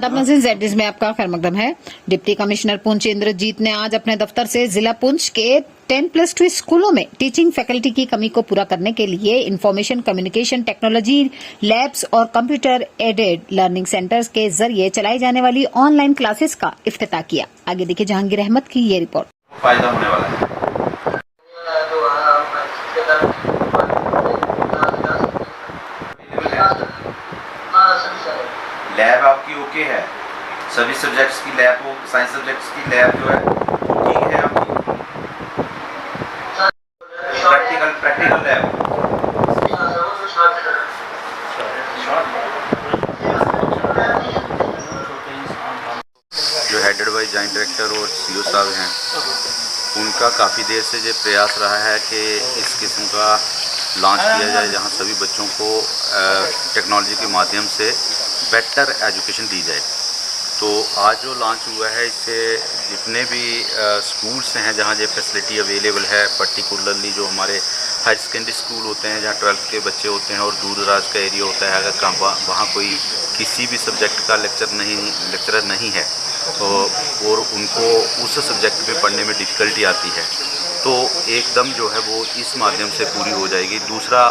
आदाब नाज़रीन, ज़ेड में आपका खैर मकदम है। डिप्टी कमिश्नर पुंछ इंद्रजीत ने आज अपने दफ्तर से जिला पुंछ के 10+2 स्कूलों में टीचिंग फैकल्टी की कमी को पूरा करने के लिए इंफॉर्मेशन कम्युनिकेशन टेक्नोलॉजी लैब्स और कंप्यूटर एडेड लर्निंग सेंटर्स के जरिए चलाई जाने वाली ऑनलाइन क्लासेस का इफ्तिताह किया। आगे देखिए जहांगीर अहमद की ये रिपोर्ट। फायदा होने वाला है। लैब आपकी ओके है, सभी सब्जेक्ट्स की लैब हो, साइंस सब्जेक्ट्स की लैब जो है ठीक है आपकी। प्रैक्टिकल लैब जो हेडेड बाय जॉइंट डायरेक्टर और सीओ साहब हैं, उनका काफ़ी देर से ये प्रयास रहा है कि इस किस्म का लॉन्च किया जाए जहां सभी बच्चों को टेक्नोलॉजी के माध्यम से बेटर एजुकेशन दी जाए। तो आज जो लॉन्च हुआ है, इससे जितने भी स्कूल्स हैं जहां ये फैसिलिटी अवेलेबल है, पर्टिकुलरली जो हमारे हायर सेकेंडरी स्कूल होते हैं जहां 12th के बच्चे होते हैं और दूर दराज का एरिया होता है, अगर कहाँ वहाँ कोई किसी भी सब्जेक्ट का लेक्चरर नहीं है तो और उनको उस सब्जेक्ट पे पढ़ने में डिफ़िकल्टी आती है, तो एकदम जो है वो इस माध्यम से पूरी हो जाएगी। दूसरा,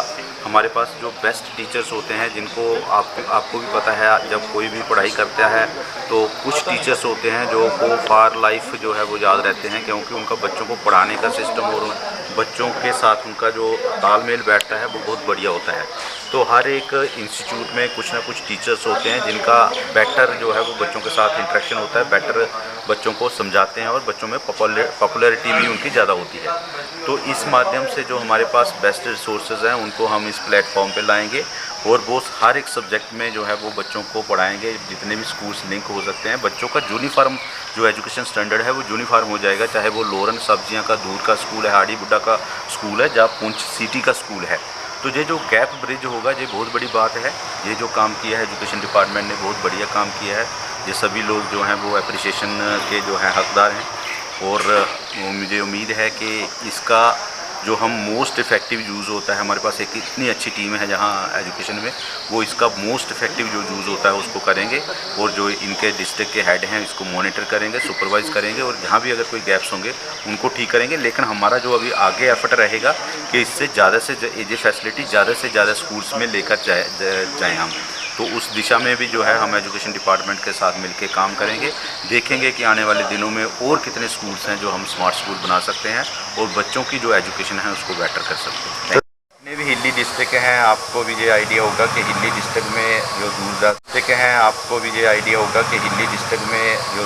हमारे पास जो बेस्ट टीचर्स होते हैं जिनको आपको भी पता है, जब कोई भी पढ़ाई करता है तो कुछ टीचर्स होते हैं जो को फॉर लाइफ जो है वो याद रहते हैं, क्योंकि उनका बच्चों को पढ़ाने का सिस्टम और बच्चों के साथ उनका जो तालमेल बैठता है वो बहुत बढ़िया होता है। तो हर एक इंस्टीट्यूट में कुछ ना कुछ टीचर्स होते हैं जिनका बेटर जो है वो बच्चों के साथ इंटरेक्शन होता है, बेटर बच्चों को समझाते हैं और बच्चों में पॉपुलैरिटी भी उनकी ज़्यादा होती है। तो इस माध्यम से जो हमारे पास बेस्ट रिसोर्सेज हैं उनको हम इस प्लेटफॉर्म पे लाएंगे और वो हर एक सब्जेक्ट में जो है वो बच्चों को पढ़ाएंगे। जितने भी स्कूल्स लिंक हो सकते हैं, बच्चों का यूनिफॉर्म जो एजुकेशन स्टैंडर्ड है वो यूनिफॉर्म हो जाएगा, चाहे वो लोरन सब्जियां का दूर का स्कूल है, हाड़ी बुड्ढा का स्कूल है, जहाँ पुंछ सिटी का स्कूल है। तो ये जो गैप ब्रिज होगा, ये बहुत बड़ी बात है। ये जो काम किया है एजुकेशन डिपार्टमेंट ने, बहुत बढ़िया काम किया है। ये सभी लोग जो हैं वो अप्रिशिएशन के जो है हकदार हैं और मुझे उम्मीद है कि इसका जो हम मोस्ट इफ़ेक्टिव यूज़ होता है, हमारे पास एक इतनी अच्छी टीम है जहां एजुकेशन में, वो इसका मोस्ट इफ़ेक्टिव जो यूज़ होता है उसको करेंगे और जो इनके डिस्ट्रिक्ट के हेड हैं इसको मॉनिटर करेंगे, सुपरवाइज़ करेंगे और जहां भी अगर कोई गैप्स होंगे उनको ठीक करेंगे। लेकिन हमारा जो अभी आगे एफर्ट रहेगा कि इससे ज़्यादा से ये फैसिलिटी ज़्यादा से ज़्यादा स्कूल्स में लेकर जाएँ हम। तो उस दिशा में भी जो है हम एजुकेशन डिपार्टमेंट के साथ मिलकर काम करेंगे, देखेंगे कि आने वाले दिनों में और कितने स्कूल्स हैं जो हम स्मार्ट स्कूल बना सकते हैं और बच्चों की जो एजुकेशन है उसको बेटर कर सकते हैं। जितने भी हिली डिस्ट्रिक्ट हैं, आपको भी ये आइडिया होगा कि हिली डिस्ट्रिक्ट में जो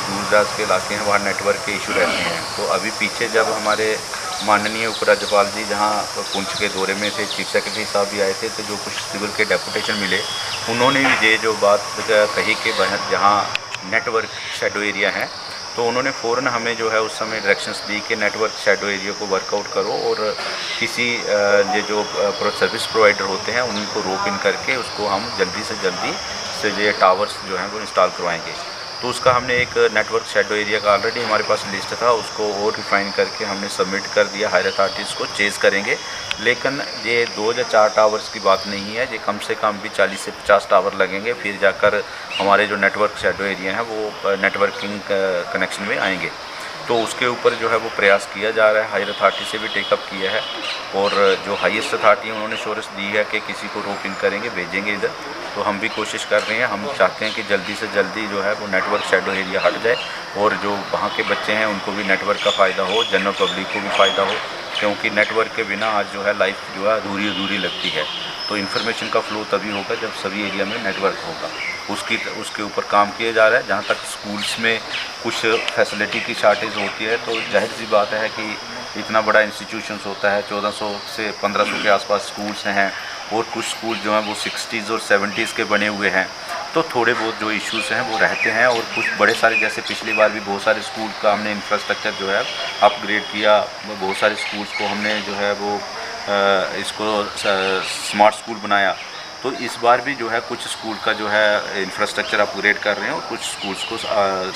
दूरदराज के इलाके हैं वहाँ नेटवर्क के इशू रहते हैं। तो अभी पीछे जब हमारे माननीय उपराज्यपाल जी जहाँ पुंछ के दौरे में थे, चीफ सेक्रेटरी साहब भी आए थे, तो जो कुछ सिविल के डेपुटेशन मिले उन्होंने भी ये जो बात कही कि जहाँ नेटवर्क शैडो एरिया है, तो उन्होंने फ़ौरन हमें जो है उस समय डायरेक्शंस दी कि नेटवर्क शैडो एरिया को वर्कआउट करो और किसी ये जो सर्विस प्रोवाइडर होते हैं उनको रोप इन करके उसको हम जल्दी से ये टावर्स जो हैं वो इंस्टॉल करवाएंगे। तो उसका हमने एक नेटवर्क शैडो एरिया का ऑलरेडी हमारे पास लिस्ट था, उसको और रिफाइन करके हमने सबमिट कर दिया, हायर अथॉरिटीज़ को चेज़ करेंगे। लेकिन ये 2 या 4 टावर्स की बात नहीं है, ये कम से कम भी 40 से 50 टावर लगेंगे, फिर जाकर हमारे जो नेटवर्क शैडो एरिया हैं वो नेटवर्किंग कनेक्शन में आएंगे। तो उसके ऊपर जो है वो प्रयास किया जा रहा है, हायर अथॉरिटी से भी टेकअप किया है और जो हाईएस्ट अथॉरिटी है उन्होंने श्योरेंस दी है कि किसी को रोप इन करेंगे, भेजेंगे इधर। तो हम भी कोशिश कर रहे हैं, हम चाहते हैं कि जल्दी से जल्दी जो है वो नेटवर्क शैडो एरिया हट जाए और जो वहाँ के बच्चे हैं उनको भी नेटवर्क का फ़ायदा हो, जनरल पब्लिक को भी फ़ायदा हो, क्योंकि नेटवर्क के बिना आज जो है लाइफ जो है अधूरी लगती है। तो इन्फॉर्मेशन का फ़्लो तभी होगा जब सभी एरिया में नेटवर्क होगा। उसके ऊपर काम किया जा रहा है। जहाँ तक स्कूल्स में कुछ फैसिलिटी की शॉर्टेज होती है, तो जाहिर सी बात है कि इतना बड़ा इंस्टीट्यूशंस होता है, 1400 से 1500 के आसपास स्कूल्स हैं और कुछ स्कूल जो हैं वो 60s और 70s के बने हुए हैं, तो थोड़े बहुत जो इश्यूज़ हैं वो रहते हैं। और कुछ बड़े सारे, जैसे पिछली बार भी बहुत सारे स्कूल का हमने इंफ्रास्ट्रक्चर जो है अपग्रेड किया, बहुत सारे स्कूल्स को हमने जो है वो इसको स्मार्ट स्कूल बनाया। तो इस बार भी जो है कुछ स्कूल का जो है इंफ्रास्ट्रक्चर अपग्रेड कर रहे हैं और कुछ स्कूल्स को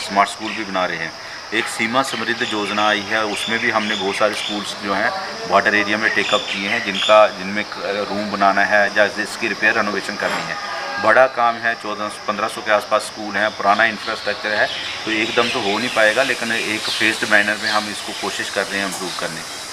स्मार्ट स्कूल भी बना रहे हैं। एक सीमा समृद्ध योजना आई है, उसमें भी हमने बहुत सारे स्कूल्स जो हैं बॉर्डर एरिया में टेकअप किए हैं जिनमें रूम बनाना है या जिसकी रिपेयर रेनोवेशन करनी है। बड़ा काम है। 1400-1500 के आसपास स्कूल हैं, पुराना इंफ्रास्ट्रक्चर है, तो एकदम तो हो नहीं पाएगा, लेकिन एक फेज्ड मैनर में हम इसको कोशिश कर रहे हैं इम्प्रूव करने की।